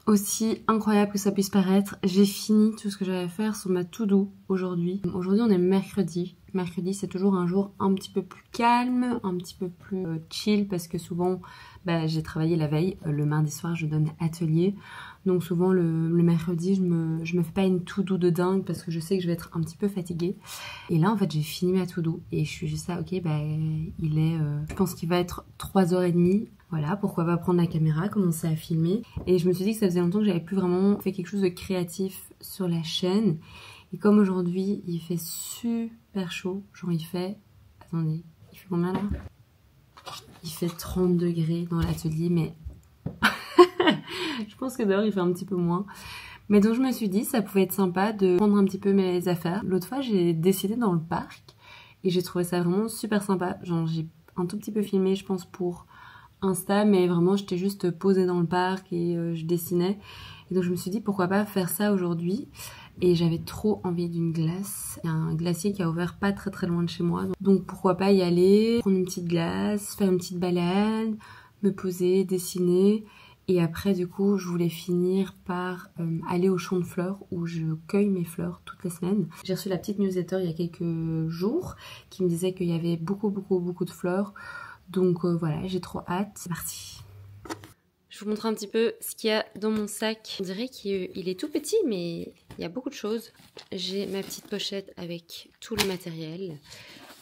Aussi incroyable que ça puisse paraître, j'ai fini tout ce que j'avais à faire sur ma to-do aujourd'hui. Aujourd'hui on est mercredi. Mercredi c'est toujours un jour un petit peu plus calme, un petit peu plus chill parce que souvent j'ai travaillé la veille. Le mardi soir je donne atelier. Donc souvent le mercredi je me fais pas une to-do de dingue parce que je sais que je vais être un petit peu fatiguée. Et là en fait j'ai fini ma to-do et je suis juste là, ok il est, je pense qu'il va être 3h30. Voilà, pourquoi pas prendre la caméra, commencer à filmer. Et je me suis dit que ça faisait longtemps que j'avais plus vraiment fait quelque chose de créatif sur la chaîne. Et comme aujourd'hui, il fait super chaud, genre il fait... Attendez, il fait combien là? Il fait 30 degrés dans l'atelier, mais... je pense que dehors il fait un petit peu moins. Mais donc je me suis dit, ça pouvait être sympa de prendre un petit peu mes affaires. L'autre fois, j'ai décidé dans le parc et j'ai trouvé ça vraiment super sympa. Genre j'ai un tout petit peu filmé, je pense, pour Insta, mais vraiment j'étais juste posée dans le parc et je dessinais. Et donc je me suis dit pourquoi pas faire ça aujourd'hui. Et j'avais trop envie d'une glace. Il y a un glacier qui a ouvert pas très loin de chez moi. Donc pourquoi pas y aller, prendre une petite glace, faire une petite balade, me poser, dessiner. Et après du coup je voulais finir par aller au champ de fleurs où je cueille mes fleurs toutes les semaines. J'ai reçu la petite newsletter il y a quelques jours qui me disait qu'il y avait beaucoup de fleurs. Donc voilà, j'ai trop hâte. C'est parti. Je vous montre un petit peu ce qu'il y a dans mon sac. On dirait qu'il est tout petit, mais il y a beaucoup de choses. J'ai ma petite pochette avec tout le matériel.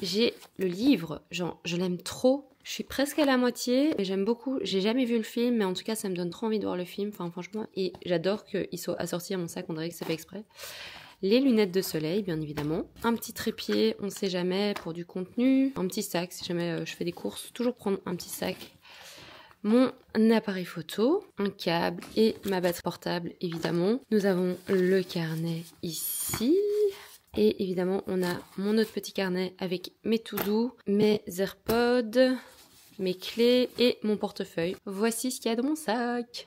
J'ai le livre, genre je l'aime trop. Je suis presque à la moitié, mais j'aime beaucoup. J'ai jamais vu le film, mais en tout cas ça me donne trop envie de voir le film. Enfin franchement, et j'adore qu'il soit assorti à mon sac, on dirait que c'est fait exprès. Les lunettes de soleil, bien évidemment. Un petit trépied, on sait jamais, pour du contenu. Un petit sac, si jamais je fais des courses, toujours prendre un petit sac. Mon appareil photo, un câble et ma batterie portable, évidemment. Nous avons le carnet ici. Et évidemment, on a mon autre petit carnet avec mes to-do, mes AirPods, mes clés et mon portefeuille. Voici ce qu'il y a dans mon sac.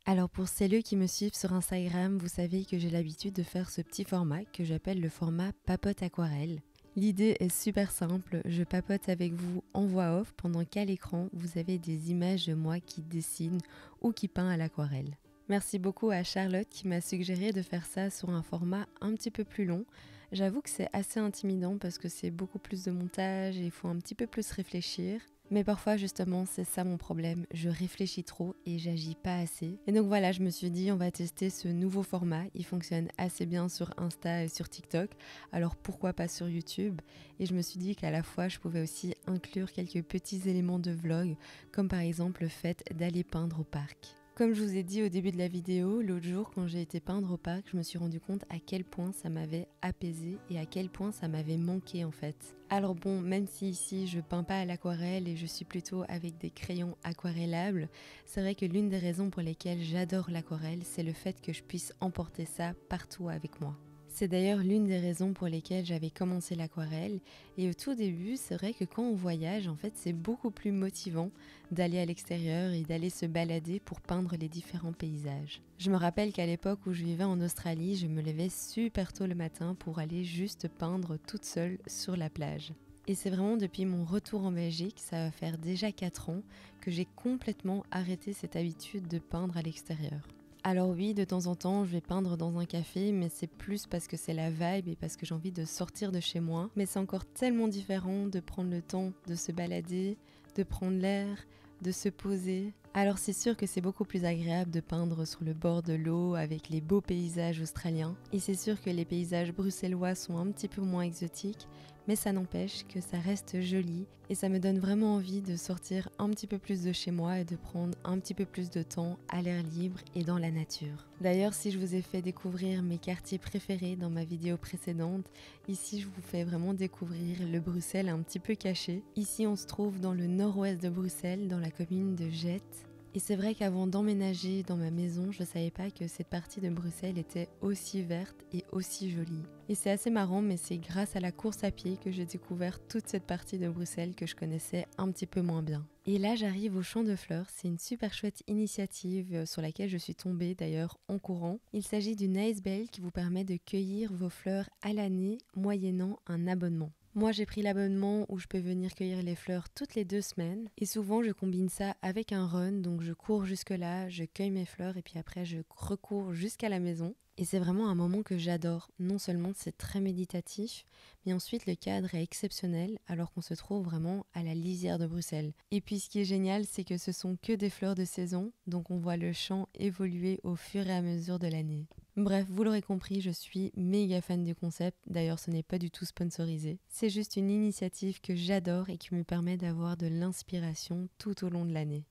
Alors pour celles qui me suivent sur Instagram, vous savez que j'ai l'habitude de faire ce petit format que j'appelle le format papote aquarelle. L'idée est super simple, je papote avec vous en voix off pendant qu'à l'écran vous avez des images de moi qui dessine ou qui peint à l'aquarelle. Merci beaucoup à Charlotte qui m'a suggéré de faire ça sur un format un petit peu plus long. J'avoue que c'est assez intimidant parce que c'est beaucoup plus de montage et il faut un petit peu plus réfléchir. Mais parfois justement c'est ça mon problème, je réfléchis trop et j'agis pas assez. Et donc voilà, je me suis dit on va tester ce nouveau format, il fonctionne assez bien sur Insta et sur TikTok, alors pourquoi pas sur YouTube. Et je me suis dit qu'à la fois je pouvais aussi inclure quelques petits éléments de vlog, comme par exemple le fait d'aller peindre au parc. Comme je vous ai dit au début de la vidéo, l'autre jour quand j'ai été peindre au parc, je me suis rendu compte à quel point ça m'avait apaisé et à quel point ça m'avait manqué en fait. Alors bon, même si ici je peins pas à l'aquarelle et je suis plutôt avec des crayons aquarellables, c'est vrai que l'une des raisons pour lesquelles j'adore l'aquarelle, c'est le fait que je puisse emporter ça partout avec moi. C'est d'ailleurs l'une des raisons pour lesquelles j'avais commencé l'aquarelle et au tout début, c'est vrai que quand on voyage, en fait, c'est beaucoup plus motivant d'aller à l'extérieur et d'aller se balader pour peindre les différents paysages. Je me rappelle qu'à l'époque où je vivais en Australie, je me levais super tôt le matin pour aller juste peindre toute seule sur la plage. Et c'est vraiment depuis mon retour en Belgique, ça va faire déjà 4 ans, que j'ai complètement arrêté cette habitude de peindre à l'extérieur. Alors oui, de temps en temps, je vais peindre dans un café, mais c'est plus parce que c'est la vibe et parce que j'ai envie de sortir de chez moi. Mais c'est encore tellement différent de prendre le temps de se balader, de prendre l'air, de se poser. Alors c'est sûr que c'est beaucoup plus agréable de peindre sur le bord de l'eau avec les beaux paysages australiens. Et c'est sûr que les paysages bruxellois sont un petit peu moins exotiques, mais ça n'empêche que ça reste joli et ça me donne vraiment envie de sortir un petit peu plus de chez moi et de prendre un petit peu plus de temps à l'air libre et dans la nature. D'ailleurs, si je vous ai fait découvrir mes quartiers préférés dans ma vidéo précédente, ici je vous fais vraiment découvrir le Bruxelles un petit peu caché. Ici on se trouve dans le nord-ouest de Bruxelles, dans la commune de Jette. Et c'est vrai qu'avant d'emménager dans ma maison, je ne savais pas que cette partie de Bruxelles était aussi verte et aussi jolie. Et c'est assez marrant, mais c'est grâce à la course à pied que j'ai découvert toute cette partie de Bruxelles que je connaissais un petit peu moins bien. Et là, j'arrive au champ de fleurs. C'est une super chouette initiative sur laquelle je suis tombée d'ailleurs en courant. Il s'agit d'une Nice Belle qui vous permet de cueillir vos fleurs à l'année moyennant un abonnement. Moi, j'ai pris l'abonnement où je peux venir cueillir les fleurs toutes les 2 semaines. Et souvent, je combine ça avec un run. Donc, je cours jusque là, je cueille mes fleurs et puis après, je recours jusqu'à la maison. Et c'est vraiment un moment que j'adore. Non seulement c'est très méditatif, mais ensuite le cadre est exceptionnel alors qu'on se trouve vraiment à la lisière de Bruxelles. Et puis ce qui est génial, c'est que ce sont que des fleurs de saison, donc on voit le champ évoluer au fur et à mesure de l'année. Bref, vous l'aurez compris, je suis méga fan du concept. D'ailleurs, ce n'est pas du tout sponsorisé. C'est juste une initiative que j'adore et qui me permet d'avoir de l'inspiration tout au long de l'année.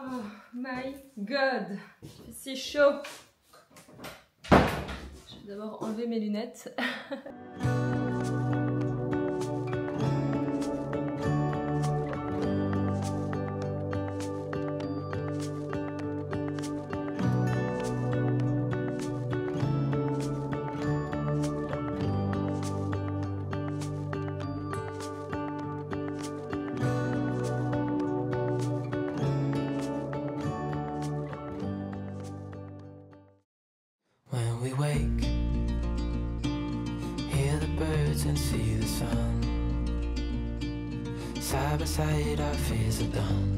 Oh my god, c'est chaud. Je vais d'abord enlever mes lunettes. When we wake, hear the birds and see the sun. Side by side our fears are done.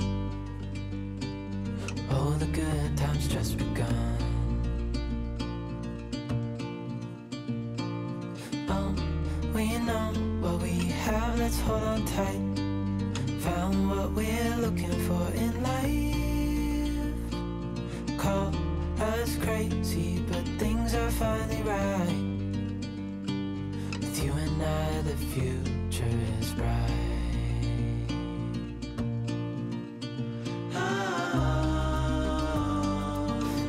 Oh, the good times just begun. Oh, we know what we have, let's hold on tight. Found what we're looking for in life. Call us crazy, but things are finally right. With you and I, the future is bright. Oh,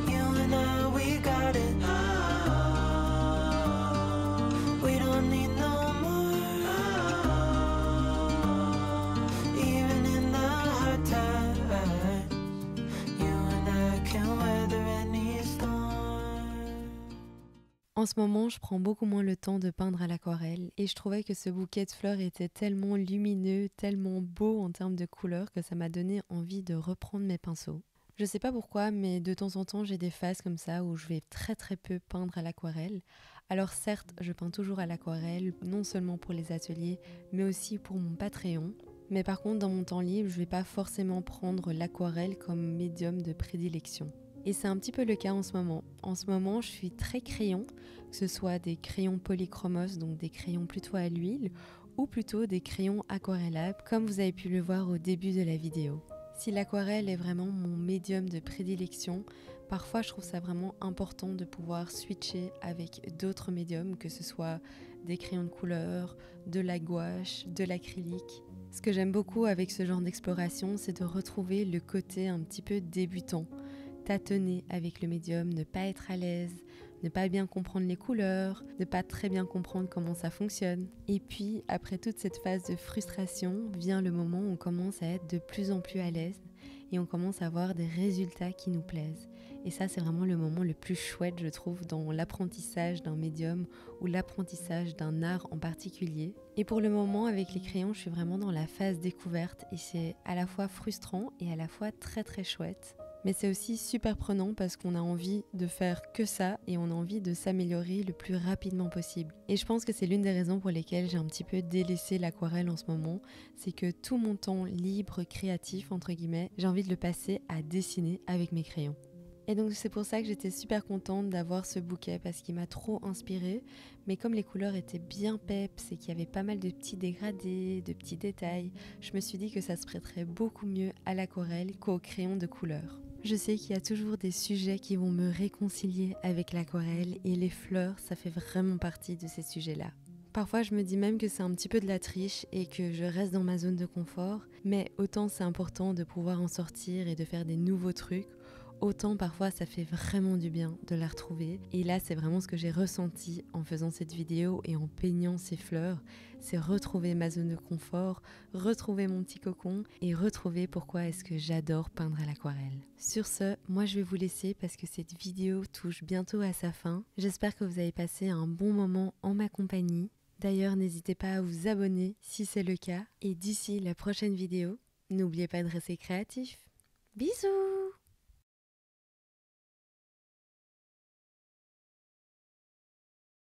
you and I, we got it. Oh, we don't need no more. Oh, even in the hard times, you and I can weather any storm. En ce moment, je prends beaucoup moins le temps de peindre à l'aquarelle et je trouvais que ce bouquet de fleurs était tellement lumineux, tellement beau en termes de couleurs que ça m'a donné envie de reprendre mes pinceaux. Je sais pas pourquoi, mais de temps en temps, j'ai des phases comme ça où je vais très très peu peindre à l'aquarelle. Alors certes, je peins toujours à l'aquarelle, non seulement pour les ateliers, mais aussi pour mon Patreon. Mais par contre, dans mon temps libre, je vais pas forcément prendre l'aquarelle comme médium de prédilection. Et c'est un petit peu le cas en ce moment. En ce moment, je suis très crayon, que ce soit des crayons polychromos, donc des crayons plutôt à l'huile, ou plutôt des crayons aquarellables, comme vous avez pu le voir au début de la vidéo. Si l'aquarelle est vraiment mon médium de prédilection, parfois je trouve ça vraiment important de pouvoir switcher avec d'autres médiums, que ce soit des crayons de couleur, de la gouache, de l'acrylique. Ce que j'aime beaucoup avec ce genre d'exploration, c'est de retrouver le côté un petit peu débutant. Tâtonner avec le médium, ne pas être à l'aise, ne pas bien comprendre les couleurs, ne pas très bien comprendre comment ça fonctionne. Et puis, après toute cette phase de frustration, vient le moment où on commence à être de plus en plus à l'aise et on commence à avoir des résultats qui nous plaisent. Et ça, c'est vraiment le moment le plus chouette, je trouve, dans l'apprentissage d'un médium ou l'apprentissage d'un art en particulier. Et pour le moment, avec les crayons, je suis vraiment dans la phase découverte et c'est à la fois frustrant et à la fois très très chouette. Mais c'est aussi super prenant parce qu'on a envie de faire que ça et on a envie de s'améliorer le plus rapidement possible. Et je pense que c'est l'une des raisons pour lesquelles j'ai un petit peu délaissé l'aquarelle en ce moment, c'est que tout mon temps libre, créatif, entre guillemets, j'ai envie de le passer à dessiner avec mes crayons. Et donc c'est pour ça que j'étais super contente d'avoir ce bouquet parce qu'il m'a trop inspirée. Mais comme les couleurs étaient bien peps et qu'il y avait pas mal de petits dégradés, de petits détails, je me suis dit que ça se prêterait beaucoup mieux à l'aquarelle qu'au crayon de couleur. Je sais qu'il y a toujours des sujets qui vont me réconcilier avec l'aquarelle et les fleurs, ça fait vraiment partie de ces sujets-là. Parfois je me dis même que c'est un petit peu de la triche et que je reste dans ma zone de confort, mais autant c'est important de pouvoir en sortir et de faire des nouveaux trucs, autant parfois ça fait vraiment du bien de la retrouver. Et là c'est vraiment ce que j'ai ressenti en faisant cette vidéo et en peignant ces fleurs, c'est retrouver ma zone de confort, retrouver mon petit cocon et retrouver pourquoi est-ce que j'adore peindre à l'aquarelle. Sur ce, moi je vais vous laisser parce que cette vidéo touche bientôt à sa fin. J'espère que vous avez passé un bon moment en ma compagnie. D'ailleurs, n'hésitez pas à vous abonner si c'est le cas. Et d'ici la prochaine vidéo, n'oubliez pas de rester créatif. Bisous!